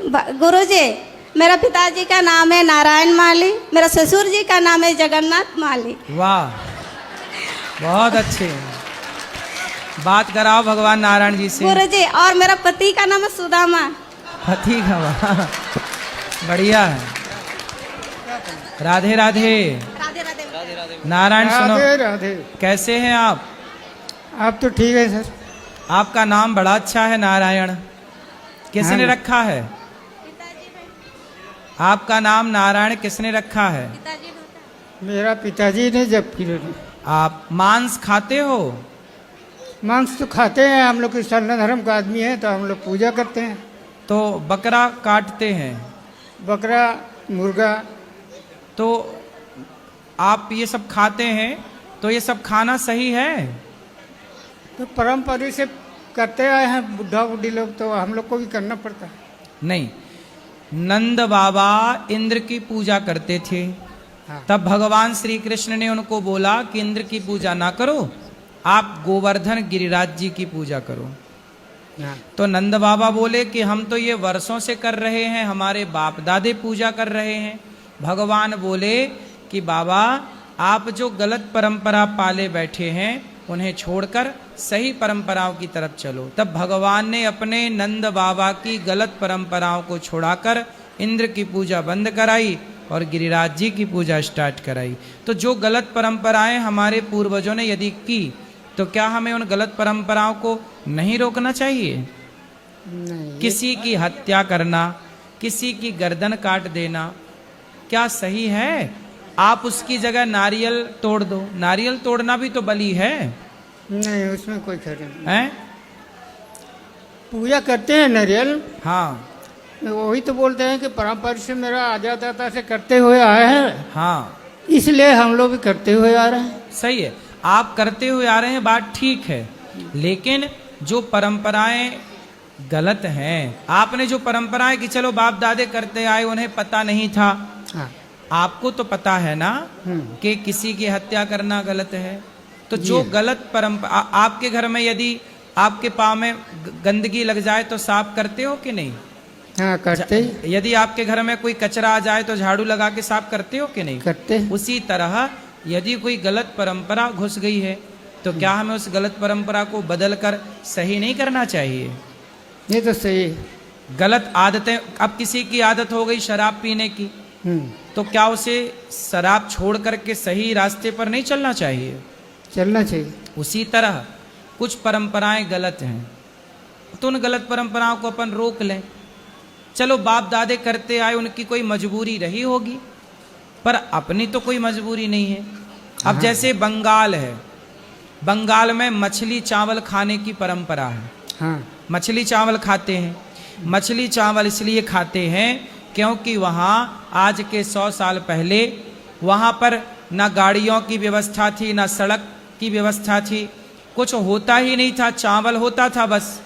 गुरुजी, मेरा पिताजी का नाम है नारायण माली, मेरा ससुर जी का नाम है जगन्नाथ माली। वाह, बहुत अच्छे। बात कराओ भगवान नारायण जी से। गुरुजी, और मेरा पति का नाम है सुदामा। पति का, वाह, बढ़िया है। राधे राधे। राधे राधे। नारायण सुनो, राधे राधे। कैसे हैं आप? आप तो ठीक है सर। आपका नाम बड़ा अच्छा है, नारायण। किसने हाँ। रखा है? आपका नाम नारायण किसने रखा है? मेरा पिताजी ने जब फिर आप मांस खाते हो? मांस तो खाते हैं, हम लोग सनातन धर्म का आदमी है तो हम लोग पूजा करते हैं। तो बकरा काटते हैं? बकरा, मुर्गा। तो आप ये सब खाते हैं, तो ये सब खाना सही है? तो परंपरा से करते आए हैं बुढ़ा बुढ़ी लोग, तो हम लोग को भी करना पड़ता है। नहीं, नंद बाबा इंद्र की पूजा करते थे। हाँ। तब भगवान श्री कृष्ण ने उनको बोला कि इंद्र की पूजा ना करो, आप गोवर्धन गिरिराज जी की पूजा करो। हाँ। तो नंद बाबा बोले कि हम तो ये वर्षों से कर रहे हैं, हमारे बाप दादे पूजा कर रहे हैं। भगवान बोले कि बाबा, आप जो गलत परंपरा पाले बैठे हैं उन्हें छोड़कर सही परंपराओं की तरफ चलो। तब भगवान ने अपने नंद बाबा की गलत परंपराओं को छोड़ाकर इंद्र की पूजा बंद कराई और गिरिराज जी की पूजा स्टार्ट कराई। तो जो गलत परंपराएं हमारे पूर्वजों ने यदि की, तो क्या हमें उन गलत परंपराओं को नहीं रोकना चाहिए? नहीं, किसी की हत्या करना, किसी की गर्दन काट देना, क्या सही है? आप उसकी जगह नारियल तोड़ दो। नारियल तोड़ना भी तो बलि है, नहीं उसमें कोई खर्च नहीं। हैं? पूजा करते हैं नारियल। हाँ वही तो बोलते हैं कि परंपरा से मेरा आजादाता से करते हुए आए हैं, हाँ, इसलिए हम लोग भी करते हुए आ रहे हैं। सही है, आप करते हुए आ रहे हैं, बात ठीक है। लेकिन जो परंपराएं गलत हैं, आपने जो परंपराएं कि चलो बाप दादे करते आए, उन्हें पता नहीं था। हाँ। आपको तो पता है ना कि किसी की हत्या करना गलत है। तो जो गलत परंपरा, आपके घर में यदि आपके पाँव में गंदगी लग जाए तो साफ करते हो कि नहीं? हाँ करते ही। यदि आपके घर में कोई कचरा आ जाए तो झाड़ू लगा के साफ करते हो कि नहीं? करते हैं। उसी तरह यदि कोई गलत परंपरा घुस गई है, तो क्या हमें उस गलत परंपरा को बदल कर सही नहीं करना चाहिए? ये तो सही है। गलत आदतें, अब किसी की आदत हो गई शराब पीने की, तो क्या उसे शराब छोड़ करके सही रास्ते पर नहीं चलना चाहिए? चलना चाहिए। उसी तरह कुछ परंपराएं गलत हैं, तो उन गलत परंपराओं को अपन रोक लें। चलो बाप दादे करते आए, उनकी कोई मजबूरी रही होगी, पर अपनी तो कोई मजबूरी नहीं है। अब जैसे बंगाल है, बंगाल में मछली चावल खाने की परंपरा है। हाँ। मछली चावल खाते हैं। मछली चावल इसलिए खाते हैं क्योंकि वहाँ आज के 100 साल पहले वहाँ पर ना गाड़ियों की व्यवस्था थी, ना सड़क की व्यवस्था थी, कुछ होता ही नहीं था। चावल होता था बस,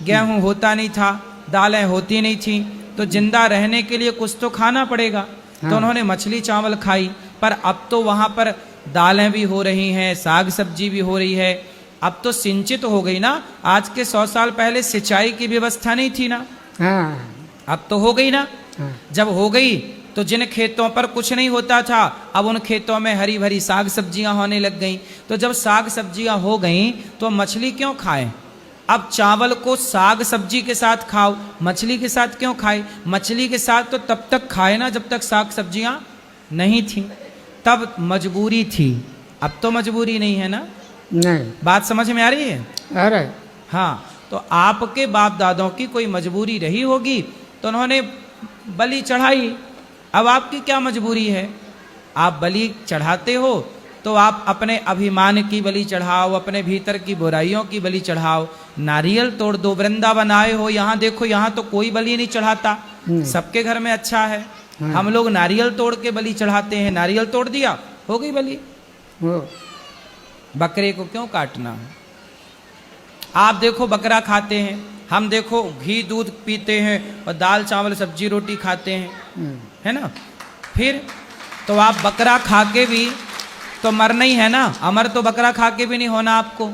गेहूं होता नहीं था, दालें होती नहीं थी, तो जिंदा रहने के लिए कुछ तो खाना पड़ेगा। हाँ। तो उन्होंने मछली चावल खाई। पर अब तो वहाँ पर दालें भी हो रही हैं, साग सब्जी भी हो रही है। अब तो सिंचित हो गई ना। आज के 100 साल पहले सिंचाई की व्यवस्था नहीं थी ना, हाँ। अब तो हो गई ना। हाँ। जब हो गई तो जिन खेतों पर कुछ नहीं होता था, अब उन खेतों में हरी भरी साग सब्जियां होने लग गईं। तो जब साग सब्जियां हो गईं तो मछली क्यों खाएं? अब चावल को साग सब्जी के साथ खाओ, मछली के साथ क्यों खाए? मछली के साथ तो तब तक खाए ना जब तक साग सब्जियां नहीं थी, तब मजबूरी थी। अब तो मजबूरी नहीं है ना। नहीं। बात समझ में आ रही है? आ रहा है। हाँ, तो आपके बाप दादों की कोई मजबूरी रही होगी तो उन्होंने बलि चढ़ाई। अब आपकी क्या मजबूरी है? आप बलि चढ़ाते हो तो आप अपने अभिमान की बलि चढ़ाओ, अपने भीतर की बुराइयों की बलि चढ़ाओ। नारियल तोड़ दो। वृंदावन आए हो, यहाँ देखो, यहाँ तो कोई बलि नहीं चढ़ाता, सबके घर में अच्छा है। हम लोग नारियल तोड़ के बलि चढ़ाते हैं। नारियल तोड़ दिया, हो गई बलि। बकरे को क्यों काटना? आप देखो बकरा खाते हैं, हम देखो घी दूध पीते हैं और दाल चावल सब्जी रोटी खाते हैं, है ना। फिर तो आप बकरा खा के भी तो मरना ही है ना। अमर तो बकरा खा के भी नहीं होना आपको।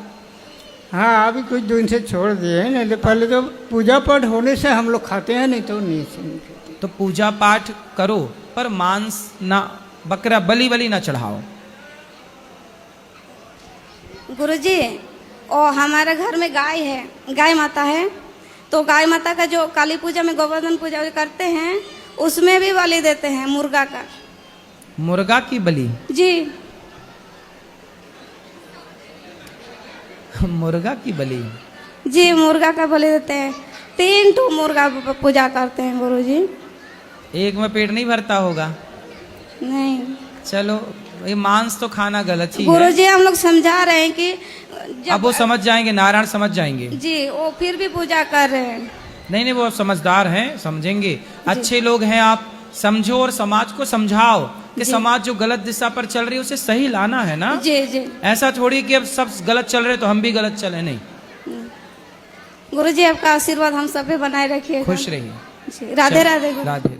हाँ अभी कुछ दिन से छोड़ दिए हैं, नहीं तो पहले तो पूजा पाठ होने से हम लोग खाते हैं, नहीं तो नहीं खाते। तो पूजा पाठ करो पर मांस ना, बकरा बलि ना चढ़ाओ। गुरुजी, और हमारे घर में गाय है, गाय माता है, तो गाय माता का जो काली पूजा में गोवर्धन पूजा करते हैं उसमें भी बलि देते हैं मुर्गा का। मुर्गा की बलि? जी। मुर्गा की बलि? जी, मुर्गा का बलि देते हैं। 3 ठो मुर्गा पूजा करते हैं गुरुजी। एक में पेट नहीं भरता होगा? नहीं चलो, ये मांस तो खाना गलत ही है। गुरुजी, हम लोग समझा रहे हैं कि अब वो समझ जाएंगे, नारायण समझ जाएंगे। जी, वो फिर भी पूजा कर रहे हैं। नहीं, वो समझदार हैं, समझेंगे। अच्छे लोग हैं, आप समझो और समाज को समझाओ कि समाज जो गलत दिशा पर चल रही है उसे सही लाना है ना। जी जी। ऐसा थोड़ी कि अब सब गलत चल रहे तो हम भी गलत चले, नहीं। गुरुजी, आपका आशीर्वाद हम सब पे बनाए रखिए। खुश रहिए। राधे राधे। राधे।